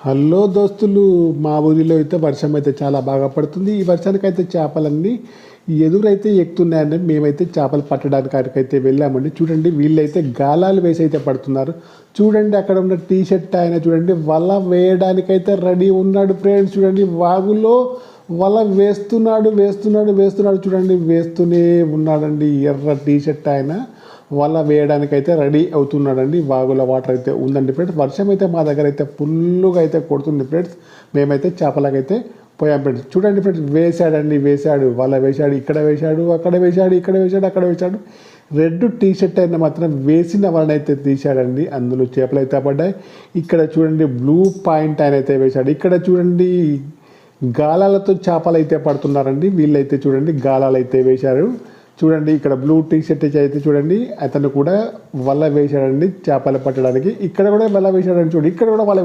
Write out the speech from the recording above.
Hello దోస్తులు, మా ఊరిలో అయితే వర్షం అయితే చాలా బాగా పడుతుంది. ఈ వర్షానికైతే చేపలన్నీ ఎదురైతే ఎక్కుతున్నాయండి. మేమైతే చేపలు పట్టడానికి అయితే వెళ్ళామండి. చూడండి, వీళ్ళైతే గాలాలు వేసి అయితే పడుతున్నారు. చూడండి, అక్కడ ఉన్న టీ షర్ట్ ఆయన చూడండి వల వేయడానికైతే రెడీ ఉన్నాడు ఫ్రెండ్స్. చూడండి, వాగులో వల వేస్తున్నాడు. చూడండి, వేస్తూనే ఉన్నాడండి. ఎర్ర టీ షర్ట్ ఆయన వల వేయడానికైతే రెడీ అవుతున్నాడండి. వాగుల వాటర్ అయితే ఉందండి ఫ్రెండ్స్. వర్షం అయితే మా దగ్గర అయితే ఫుల్గా అయితే కొడుతుంది ఫ్రెండ్స్. మేమైతే చేపలకైతే పోయాం ఫ్రెండ్స్. చూడండి ఫ్రెండ్స్, వేశాడు వల వేశాడు, ఇక్కడ వేశాడు, అక్కడ వేశాడు. రెడ్ టీ షర్ట్ అయినా మాత్రం వేసిన వలనైతే తీశాడండి. అందులో చేపలు అయితే పడ్డాయి. ఇక్కడ చూడండి, బ్లూ పాయింట్ ఆయన అయితే వేశాడు. ఇక్కడ చూడండి, గాలాలతో చేపలు అయితే పడుతున్నారండి. వీళ్ళైతే చూడండి గాలాలు అయితే వేశారు. చూడండి, ఇక్కడ బ్లూ టీ షర్ట్ అయితే చూడండి, అతను కూడా వల వేశాడండి చేపలు పట్టడానికి. ఇక్కడ కూడా వల వేశాడండి. చూడండి, ఇక్కడ కూడా వల వేశాడు.